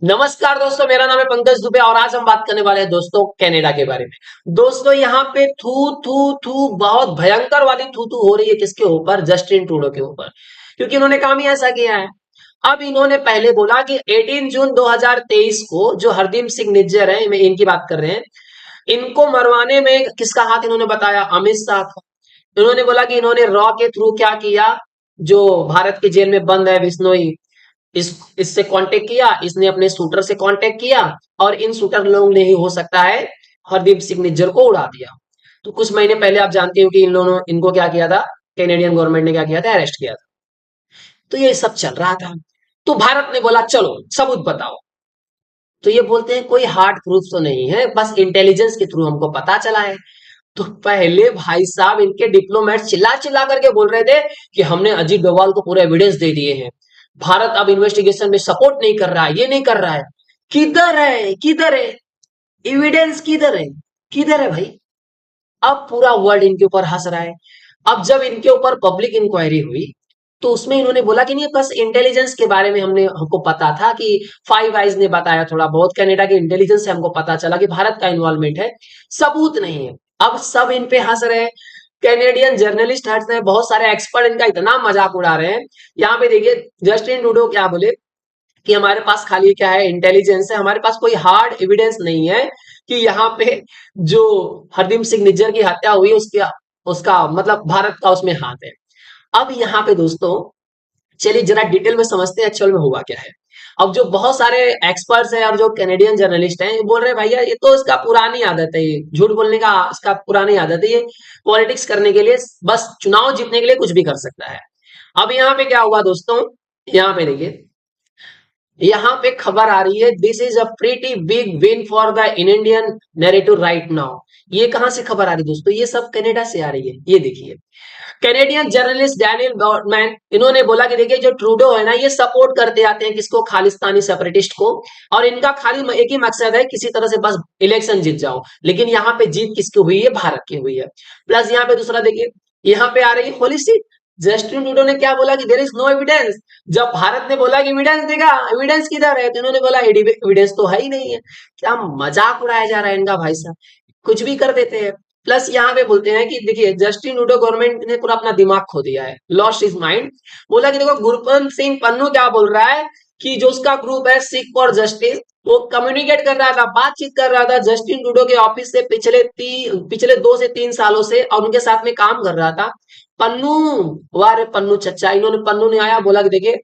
नमस्कार दोस्तों, मेरा नाम है पंकज दुबे और आज हम बात करने वाले हैं दोस्तों कनाडा के बारे में। दोस्तों यहाँ पे थू थू थू बहुत भयंकर वाली थू थू हो रही है किसके ऊपर? जस्टिन ट्रूडो के ऊपर, क्योंकि इन्होंने काम ही ऐसा किया है। अब इन्होंने पहले बोला कि 18 जून 2023 को जो हरदीप सिंह निज्जर है, मैं इनकी बात कर रहे हैं, इनको मरवाने में किसका हाथ इन्होंने बताया? अमित शाह का। इन्होंने बोला कि इन्होंने रॉ के थ्रू क्या किया, जो भारत के जेल में बंद है बिश्नोई, इससे कांटेक्ट किया, इसने अपने शूटर से कांटेक्ट किया और इन शूटर लोगों ने ही हो सकता है हरदीप सिंह निज्जर को उड़ा दिया। तो कुछ महीने पहले आप जानते हो कि इन लोगों इनको क्या किया था, कैनेडियन गवर्नमेंट ने क्या किया था, अरेस्ट किया था। तो ये सब चल रहा था। तो भारत ने बोला चलो सबूत बताओ। तो ये बोलते हैं कोई हार्ड प्रूफ तो नहीं है, बस इंटेलिजेंस के थ्रू हमको पता चला है। तो पहले भाई साहब इनके डिप्लोमेट चिल्ला चिल्ला करके बोल रहे थे कि हमने अजीत डोभाल को पूरे एविडेंस दे दिए हैं, भारत अब इन्वेस्टिगेशन में सपोर्ट नहीं कर रहा है, ये नहीं कर रहा है। किधर है, किधर है एविडेंस? किधर है, किधर है भाई? अब पूरा वर्ल्ड इनके ऊपर हंस रहा है। अब जब इनके ऊपर पब्लिक इंक्वायरी हुई तो उसमें इन्होंने बोला कि नहीं, बस इंटेलिजेंस के बारे में हमको पता था कि फाइव आइज ने बताया थोड़ा बहुत, कनाडा के इंटेलिजेंस से हमको पता चला कि भारत का इन्वॉल्वमेंट है, सबूत नहीं है। अब सब इन पे हंस रहे हैं, कैनेडियन जर्नलिस्ट हंस रहे हैं, बहुत सारे एक्सपर्ट इनका इतना मजाक उड़ा रहे हैं। यहाँ पे देखिए जस्टिन ट्रूडो क्या बोले कि हमारे पास खाली क्या है, इंटेलिजेंस है, हमारे पास कोई हार्ड एविडेंस नहीं है कि यहाँ पे जो हरदीप सिंह निज्जर की हत्या हुई उसका उसका मतलब भारत का उसमें हाथ है। अब यहाँ पे दोस्तों चलिए जरा डिटेल में समझते हैं एक्चुअल में हुआ क्या है। अब जो बहुत सारे एक्सपर्ट्स हैं और जो कैनेडियन जर्नलिस्ट हैं, ये बोल रहे हैं भैया ये तो इसका पुरानी आदत है, ये झूठ बोलने का इसका पुरानी आदत है, ये पॉलिटिक्स करने के लिए, बस चुनाव जीतने के लिए कुछ भी कर सकता है। अब यहाँ पे क्या हुआ दोस्तों, यहाँ पे देखिए, यहाँ पे खबर आ रही है, this is a pretty big win for the in Indian narrative right now. ये कहां से खबर आ रही है दोस्तों? ये सब कनाडा से आ रही है। ये देखिए, कैनेडियन जर्नलिस्ट डैनियल बॉर्डमैन, इन्होंने बोला कि देखिए जो ट्रूडो है ना, ये सपोर्ट करते आते हैं किसको? खालिस्तानी सेपरेटिस्ट को। और इनका खाली एक ही मकसद है, किसी तरह से बस इलेक्शन जीत जाओ। लेकिन यहाँ पे जीत किसकी हुई है? भारत की हुई है। प्लस यहाँ पे दूसरा देखिए, यहाँ पे आ रही है होली सी, जस्टिन ट्रूडो ने क्या बोला कि देर इज नो एविडेंस। जब भारत ने बोला कि एविडेंस देगा, एविडेंस किधर है, तो इन्होंने बोला एविडेंस तो है ही नहीं है। क्या मजाक उड़ाया जा रहा है इनका भाई साहब, कुछ भी कर देते हैं। प्लस यहाँ पे बोलते हैं कि देखिए जस्टिन ट्रूडो गवर्नमेंट ने पूरा अपना दिमाग खो दिया है, लॉस्ट हिज माइंड। बोला कि देखो गुरपंत सिंह पन्नू क्या बोल रहा है कि जो उसका ग्रुप है सिख फॉर जस्टिस, वो कम्युनिकेट कर रहा था, बातचीत कर रहा था जस्टिन ट्रूडो के ऑफिस से पिछले 2 से 3 सालों से, और उनके साथ में काम कर रहा था। पन्नू, वारे पन्नू चचा, पन्नू ने आया बोला कि देखिए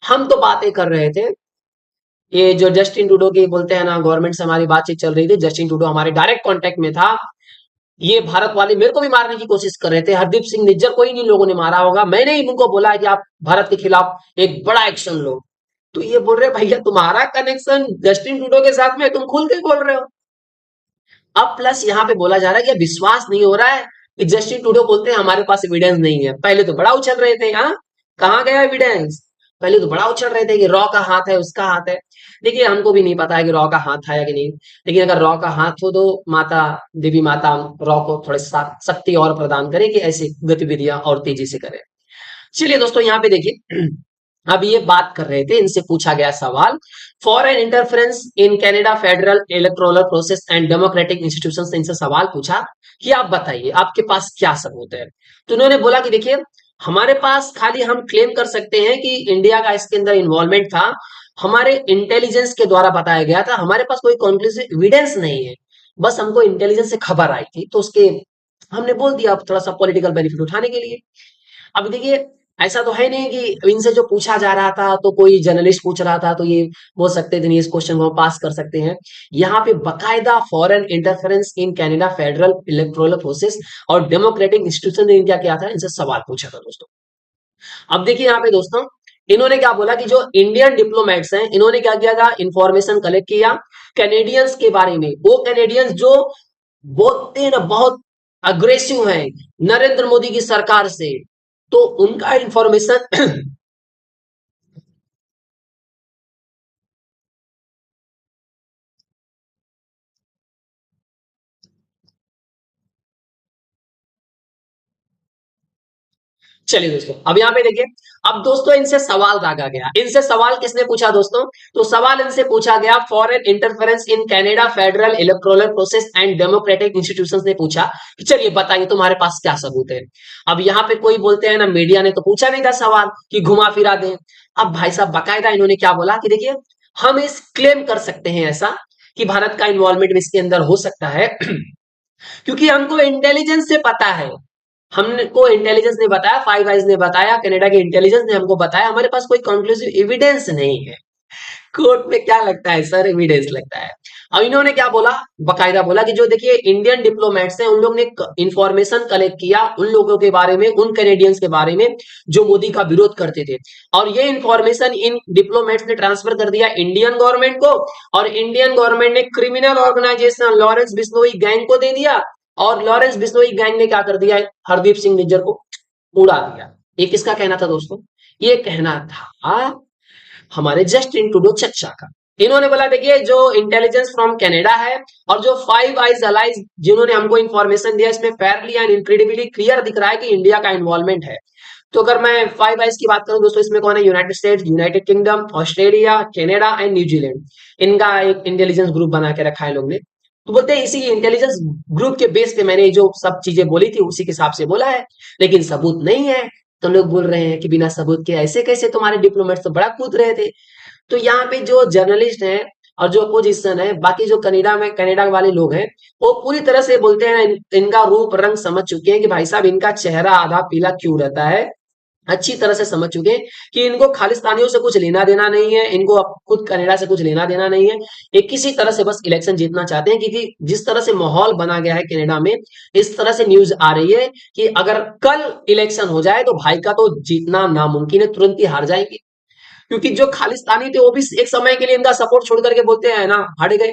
हम तो बातें कर रहे थे, ये जो जस्टिन ट्रूडो की बोलते हैं ना, गवर्नमेंट से हमारी बातचीत चल रही थी, जस्टिन ट्रूडो हमारे डायरेक्ट कांटेक्ट में था, ये भारत वाले मेरे को भी मारने की कोशिश कर रहे थे, हरदीप सिंह निज्जर को ही इन लोगों ने मारा होगा, मैंने ही उनको बोला है कि आप भारत के खिलाफ एक बड़ा एक्शन लो। तो ये बोल रहे भैया तुम्हारा कनेक्शन जस्टिन ट्रूडो के साथ में, तुम खुल के बोल रहे हो। अब प्लस यहाँ पे बोला जा रहा है कि विश्वास नहीं हो रहा है कि जस्टिन ट्रूडो बोलते हैं हमारे पास एविडेंस नहीं है। पहले तो बड़ा उछल रहे थे, हाँ कहाँ गया एविडेंस? पहले तो बड़ा उछल रहे थे कि रॉ का हाथ है, उसका हाथ है। देखिए हमको भी नहीं पता है कि रॉ का हाथ था या कि नहीं, लेकिन अगर रॉ का हाथ हो तो माता, देवी माता रॉ को थोड़े शक्ति और प्रदान करे कि ऐसी गतिविधियां और तेजी से करे। चलिए दोस्तों यहाँ पे देखिए, अब ये बात कर रहे थे, इनसे पूछा गया सवाल, foreign interference in Canada federal electoral process and democratic institution से इनसे सवाल पूछा कि आप बताइए आपके पास क्या सबूत है। तो उन्होंने बोला कि देखिए हमारे पास खाली हम क्लेम कर सकते हैं कि इंडिया का इसके अंदर इन्वॉल्वमेंट था, हमारे इंटेलिजेंस के द्वारा बताया गया था, हमारे पास कोई कॉन्क्लूसिव एविडेंस नहीं है, बस हमको इंटेलिजेंस से खबर आई थी तो उसके हमने बोल दिया थोड़ा सा पॉलिटिकल बेनिफिट उठाने के लिए। अब देखिए ऐसा तो है नहीं कि इनसे जो पूछा जा रहा था तो कोई जर्नलिस्ट पूछ रहा था तो ये बोल सकते थे नहीं इस क्वेश्चन को हम पास कर सकते हैं। यहाँ पे बकायदा foreign interference in Canada federal electoral process और डेमोक्रेटिक इंस्टीट्यूशन ने क्या किया था, इनसे सवाल पूछा था दोस्तों। अब देखिए यहाँ पे दोस्तों, इन्होंने क्या बोला कि जो इंडियन डिप्लोमेट्स हैं इन्होंने क्या किया था, इंफॉर्मेशन कलेक्ट किया कैनेडियंस के बारे में, वो कैनेडियंस जो बोलते हैं ना बहुत अग्रेसिव हैं नरेंद्र मोदी की सरकार से, तो उनका इंफॉर्मेशन चलिए दोस्तों, अब यहाँ पे देखिए, अब दोस्तों इनसे सवाल दागा गया। इनसे सवाल किसने पूछा दोस्तों? तो सवाल इनसे पूछा गया foreign interference in Canada federal electoral process and democratic institutions ने पूछा कि चलिए बताइए तुम्हारे पास क्या सबूत है। अब यहाँ पे कोई बोलते हैं ना, मीडिया ने तो पूछा नहीं था सवाल कि घुमा फिरा दें। अब भाई साहब बाकायदा इन्होंने क्या बोला कि देखिए, हम इस क्लेम कर सकते हैं ऐसा कि भारत का इन्वॉल्वमेंट इसके अंदर हो सकता है क्योंकि हमको इंटेलिजेंस से पता है, हमको इंटेलिजेंस ने बताया, फाइव आइज ने बताया, कनाडा के इंटेलिजेंस ने हमको बताया, हमारे पास कोई कंक्लूसिव एविडेंस नहीं है। कोर्ट में क्या लगता है सर? एविडेंस लगता है। अब इन्होंने क्या बोला, बकायदा बोला कि जो देखिए इंडियन डिप्लोमेट्स हैं, उन लोग ने इंफॉर्मेशन कलेक्ट किया उन लोगों के बारे में, उन कैनेडियंस के बारे में जो मोदी का विरोध करते थे, और ये इंफॉर्मेशन इन डिप्लोमेट्स ने ट्रांसफर कर दिया इंडियन गवर्नमेंट को, और इंडियन गवर्नमेंट ने criminal organisation Lawrence Bishnoi gang को दे दिया, और लॉरेंस बिश्नोई गैंग ने क्या कर दिया? हरदीप सिंह निज्जर को उड़ा दिया। ये किसका कहना था दोस्तों? ये कहना था हमारे जस्टिन ट्रूडो चच्चा का। इन्होंने बोला देखिए, जो इंटेलिजेंस फ्रॉम कनाडा है और जो फाइव आइज अलाइज जिन्होंने हमको इंफॉर्मेशन दिया, इसमें फेयरली एंड इनक्रेडिबली क्लियर दिख रहा है कि इंडिया का इन्वॉल्वमेंट है। तो अगर मैं फाइव आइज की बात करूं दोस्तों, इसमें कौन है? United states, United kingdom, Australia, Canada and New Zealand. इनका एक इंटेलिजेंस ग्रुप बना के रखा है लोग ने। तो बोलते हैं इसी इंटेलिजेंस ग्रुप के बेस पे मैंने जो सब चीजें बोली थी उसी के हिसाब से बोला है, लेकिन सबूत नहीं है। तो लोग बोल रहे हैं कि बिना सबूत के ऐसे कैसे? तुम्हारे डिप्लोमेट्स तो बड़ा कूद रहे थे। तो यहाँ पे जो जर्नलिस्ट हैं और जो अपोजिशन है, बाकी जो कनाडा वाले लोग हैं, वो पूरी तरह से बोलते हैं इनका रूप रंग समझ चुके हैं कि भाई साहब इनका चेहरा आधा पीला क्यों रहता है। अच्छी तरह से समझ चुके हैं कि इनको खालिस्तानियों से कुछ लेना देना नहीं है, इनको अब खुद कनाडा से कुछ लेना देना नहीं है। ये किसी तरह से बस इलेक्शन जीतना चाहते हैं, क्योंकि जिस तरह से माहौल बना गया है कनाडा में, इस तरह से न्यूज आ रही है कि अगर कल इलेक्शन हो जाए तो भाई का तो जीतना नामुमकिन है, तुरंत ही हार जाएंगे। क्योंकि जो खालिस्तानी थे वो भी एक समय के लिए इनका सपोर्ट छोड़ करके बोलते हैं ना हट गए।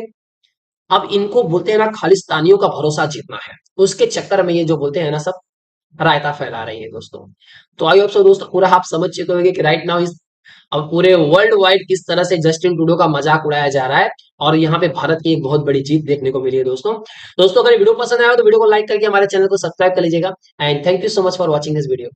अब इनको बोलते हैं ना खालिस्तानियों का भरोसा जीतना है, उसके चक्कर में ये जो बोलते हैं ना सब रायता फैला रही है दोस्तों। तो आई होप सो दोस्तों पूरा आप समझ चुके होंगे कि राइट नाउ इस अब पूरे वर्ल्ड वाइड किस तरह से जस्टिन ट्रूडो का मजाक उड़ाया जा रहा है, और यहाँ पे भारत की एक बहुत बड़ी जीत देखने को मिली है दोस्तों। दोस्तों अगर वीडियो पसंद आया तो वीडियो को लाइक करके हमारे चैनल को सब्सक्राइब कर लीजिएगा, and thank you so much for watching this video.